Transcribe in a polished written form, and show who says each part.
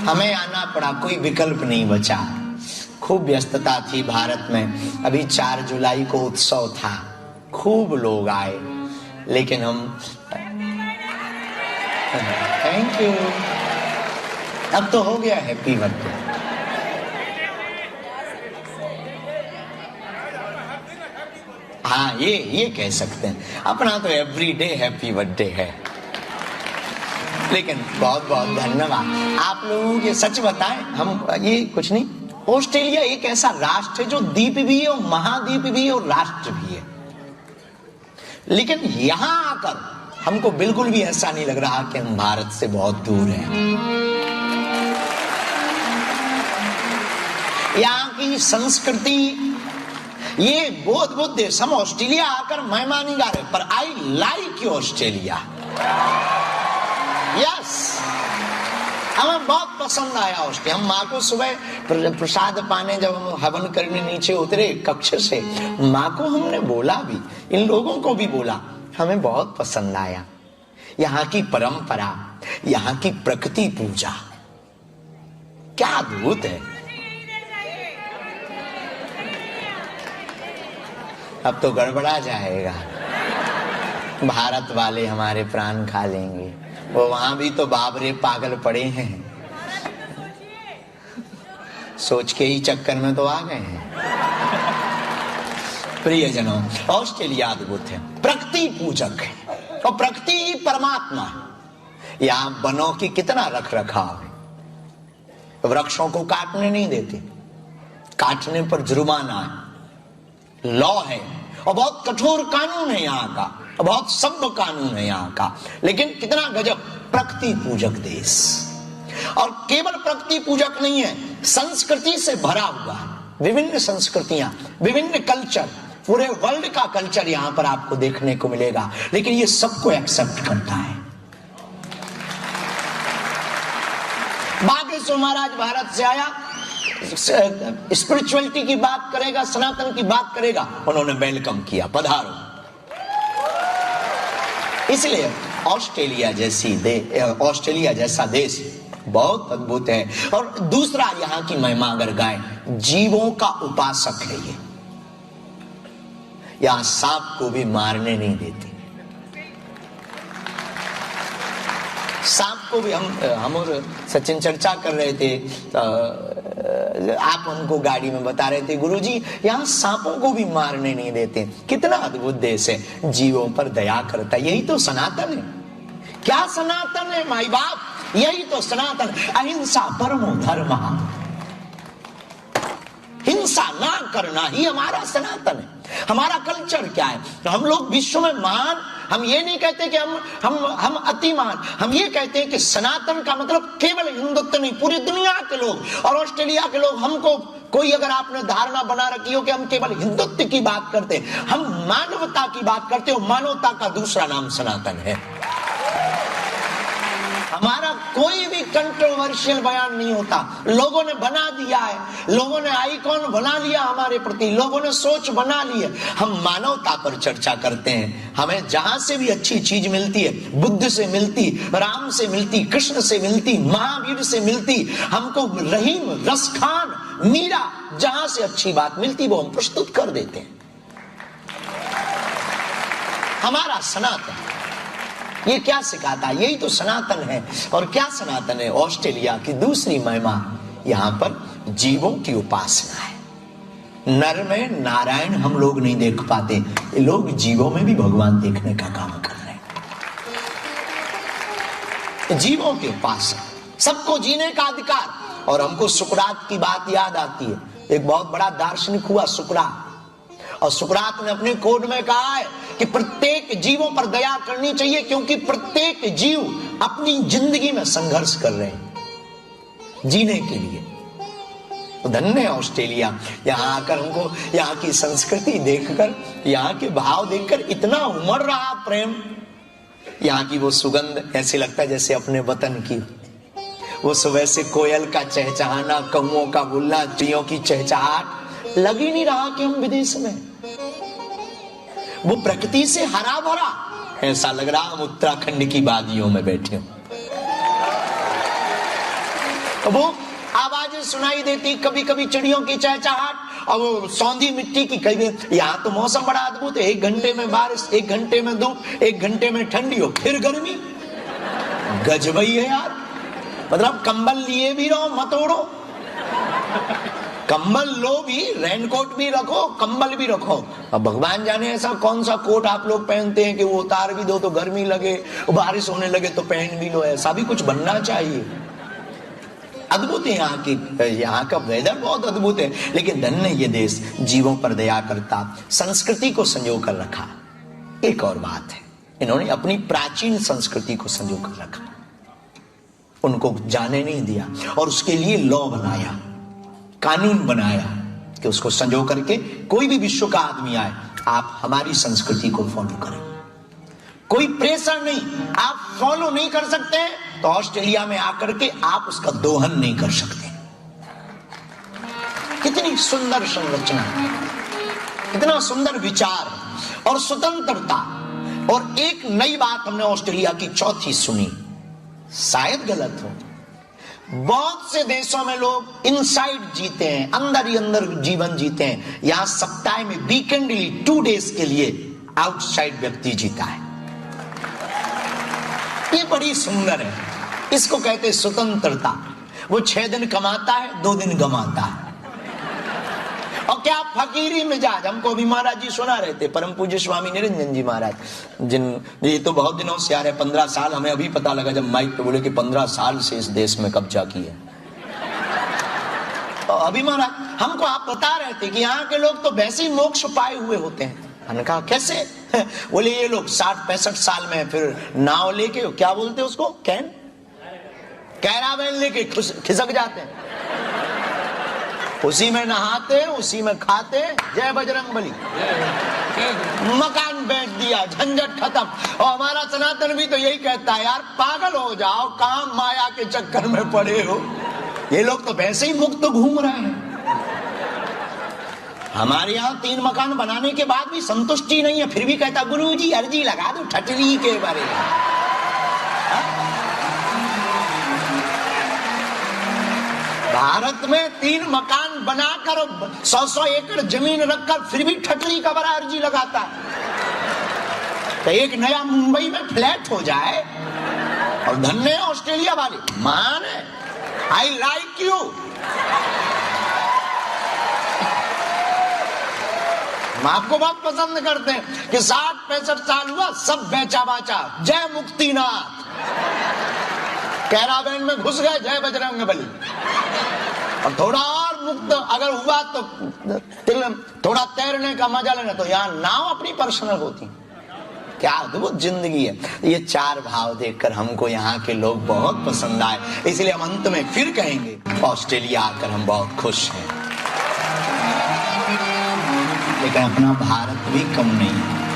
Speaker 1: हमें आना पड़ा, कोई विकल्प नहीं बचा। खूब व्यस्तता थी भारत में। अभी 4 जुलाई को उत्सव था, खूब लोग आए, लेकिन हम थैंक यू, अब तो हो गया हैप्पी बर्थडे। हाँ, ये कह सकते हैं, अपना तो एवरीडे हैप्पी बर्थडे है। लेकिन बहुत बहुत धन्यवाद आप लोगों के। सच बताएं, हम ये कुछ नहीं, ऑस्ट्रेलिया एक ऐसा राष्ट्र है जो द्वीप भी है और महाद्वीप भी है और राष्ट्र भी है। लेकिन यहां आकर हमको बिल्कुल भी ऐसा नहीं लग रहा कि हम भारत से बहुत दूर हैं। यहाँ की संस्कृति, ये बहुत बहुत देश, हम ऑस्ट्रेलिया आकर महिमा नहीं गा रहे, पर I like you Australia. Yes, हमें बहुत पसंद आया ऑस्ट्रेलिया। हम माँ को सुबह प्रसाद पाने जब हम हवन करने नीचे उतरे कक्ष से, माँ को हमने बोला भी, इन लोगों को भी बोला, हमें बहुत पसंद आया। यहाँ की परंपरा, यहाँ की प्रकृति पूजा क्या अद्भुत है। अब तो गड़बड़ा जाएगा, भारत वाले हमारे प्राण खा लेंगे। वो वहां भी तो बाबरे पागल पड़े हैं, सोच के ही चक्कर में तो आ गए हैं। प्रियजनों, ऑस्ट्रेलिया अद्भुत है, प्रकृति पूजक है और प्रकृति ही परमात्मा है। यहाँ वनों की कितना रख रखाव है, वृक्षों को काटने नहीं देते, काटने पर जुर्माना है, लॉ है, और बहुत कठोर कानून है यहाँ का, बहुत सभ्य कानून है यहाँ का। लेकिन कितना गजब, प्रकृति पूजक देश। और केवल प्रकृति पूजक नहीं है, संस्कृति से भरा हुआ है, विभिन्न संस्कृतियां, विभिन्न कल्चर, पूरे वर्ल्ड का कल्चर यहाँ पर आपको देखने को मिलेगा। लेकिन ये सबको एक्सेप्ट करता है। बागेश्वर महाराज भारत से आया, स्पिरिचुअलिटी की बात करेगा, सनातन की बात करेगा, उन्होंने वेलकम किया, पधारो। इसलिए ऑस्ट्रेलिया जैसा देश बहुत अद्भुत है। और दूसरा, यहाँ की महिमा अगर गाय, जीवों का उपासक है ये। यहाँ सांप को भी मारने नहीं देते। सांप को भी हम और सचिन चर्चा कर रहे थे, आप हमको गाड़ी में बता रहे थे, गुरुजी यहाँ सांपों को भी मारने नहीं देते। कितना अद्भुत देश है, जीवों पर दया करता है। यही तो सनातन है। क्या सनातन है माई बाप, यही तो सनातन। अहिंसा परमो धर्म, हिंसा ना करना ही हमारा सनातन है। हमारा कल्चर क्या है, तो हम लोग विश्व में महान, हम ये नहीं कहते कि हम अतिमान, हम ये कहते हैं कि सनातन का मतलब केवल हिंदुत्व नहीं, पूरी दुनिया के लोग। और ऑस्ट्रेलिया के लोग, हमको कोई अगर आपने धारणा बना रखी हो कि हम केवल हिंदुत्व की बात करते हैं, हम मानवता की बात करते हो। मानवता का दूसरा नाम सनातन है। हमारा कोई भी कंट्रोवर्शियल बयान नहीं होता। लोगों ने बना दिया है, लोगों ने आइकॉन बना लिया हमारे प्रति, लोगों ने सोच बना ली है। हम मानवता पर चर्चा करते हैं। हमें जहां से भी अच्छी चीज मिलती है, बुद्ध से मिलती, राम से मिलती, कृष्ण से मिलती, महावीर से मिलती, हमको रहीम, रसखान, मीरा, जहां से अच्छी बात मिलती वो हम प्रस्तुत कर देते हैं। हमारा सनातन ये क्या सिखाता है, यही तो सनातन है। और क्या सनातन है, ऑस्ट्रेलिया की दूसरी महिमा, यहाँ पर जीवों की उपासना है। नर में नारायण हम लोग नहीं देख पाते, ये लोग जीवों में भी भगवान देखने का काम कर रहे हैं। जीवों की उपासना, सबको जीने का अधिकार। और हमको सुकरात की बात याद आती है। एक बहुत बड़ा दार्शनिक हुआ सुकरात, और सुकरात ने अपने कोड में कहा है कि प्रत्येक जीवों पर दया करनी चाहिए, क्योंकि प्रत्येक जीव अपनी जिंदगी में संघर्ष कर रहे हैं जीने के लिए। तो धन्य है ऑस्ट्रेलिया। यहाँ आकर हमको यहाँ की संस्कृति देखकर, यहाँ के भाव देखकर इतना उमड़ रहा प्रेम। यहाँ की वो सुगंध ऐसे लगता है जैसे अपने वतन की। वो सुबह से कोयल का चहचहाना, कौओं का बोलना, चिड़ियों की चहचहाट, लग ही नहीं रहा कि हम विदेश में। वो प्रकृति से हरा भरा, ऐसा लग रहा हम उत्तराखंड की वादियों में बैठे हो। वो आवाजें सुनाई देती, कभी कभी चिड़ियों की चहचहाट और वो सौंधी मिट्टी की। कभी यहाँ तो मौसम बड़ा अद्भुत है, 1 घंटे में बारिश, 1 घंटे में धूप, 1 घंटे में ठंडी हो, फिर गर्मी। गजबई है यार। मतलब कंबल लिए भी रहो, मत ओढ़ो। कंबल लो भी, रेनकोट भी रखो, कंबल भी रखो। अब भगवान जाने ऐसा कौन सा कोट आप लोग पहनते हैं कि वो उतार भी दो तो गर्मी लगे, बारिश होने लगे तो पहन भी लो। ऐसा भी कुछ बनना चाहिए। अद्भुत है यहाँ का वेदर बहुत अद्भुत है। लेकिन धन्य ये देश जीवों पर दया करता, संस्कृति को संजो कर रखा। एक और बात है, इन्होंने अपनी प्राचीन संस्कृति को संजो कर रखा, उनको जाने नहीं दिया और उसके लिए लॉ बनाया, कानून बनाया कि उसको संजो करके कोई भी विश्व का आदमी आए, आप हमारी संस्कृति को फॉलो करें। कोई प्रेशर नहीं, आप फॉलो नहीं कर सकते तो ऑस्ट्रेलिया में आकर के आप उसका दोहन नहीं कर सकते। कितनी सुंदर संरचना, कितना सुंदर विचार और स्वतंत्रता। और एक नई बात हमने ऑस्ट्रेलिया की चौथी सुनी, शायद गलत हो, बहुत से देशों में लोग इनसाइड जीते हैं, अंदर ही अंदर जीवन जीते हैं। यहां सप्ताह में वीकेंडली 2 डेज के लिए आउटसाइड व्यक्ति जीता है। ये बड़ी सुंदर है, इसको कहते हैं स्वतंत्रता। वो 6 दिन कमाता है, 2 दिन गमाता है। और क्या फकीरी मिजाज। हमको भी महाराज जी सुना रहे थे, परम पूज्य स्वामी निरंजन जी महाराज, ये तो बहुत दिनों से आ रहे, 15 साल। हमें अभी पता लगा जब माइक पे बोले कि 15 साल से इस देश में कब्जा किया। तो अभी महाराज हमको आप बता रहे थे कि यहाँ के लोग तो वैसे ही मोक्ष पाए हुए होते हैं। हमने कहा कैसे? बोले ये लोग 60-65 साल में फिर नाव लेके, क्या बोलते हैं उसको, कैरावैन लेके खिसक जाते हैं, उसी में नहाते, उसी में खाते। जय बजरंग बली। मकान बेच दिया, झंझट खत्म। और हमारा सनातन भी तो यही कहता है, यार पागल हो जाओ, काम माया के चक्कर में पड़े हो। ये लोग तो वैसे ही मुक्त घूम रहे हैं। हमारे यहाँ 3 मकान बनाने के बाद भी संतुष्टि नहीं है, फिर भी कहता गुरुजी अर्जी लगा दो ठटरी के बारे में। भारत में 3 मकान बनाकर 100-100 एकड़ जमीन रखकर फिर भी ठटरी का बड़ा अर्जी लगाता है। तो एक नया मुंबई में फ्लैट हो जाए। और धन्य ऑस्ट्रेलिया वाले, मान है, आई लाइक यू। हम आपको बहुत पसंद करते हैं कि 60-65 साल हुआ, सब बेचा बाचा। जय मुक्तिनाथ। कैरावैन में घुस गए, जय बजरंग बली। और थोड़ा और मुक्त अगर हुआ तो थोड़ा तैरने का मजा लेना, तो यहाँ नाव अपनी पर्सनल होती। क्या अद्भुत जिंदगी है। ये 4 भाव देखकर हमको यहाँ के लोग बहुत पसंद आए। इसलिए हम अंत में फिर कहेंगे, ऑस्ट्रेलिया आकर हम बहुत खुश हैं। लेकिन अपना भारत भी कम नहीं है।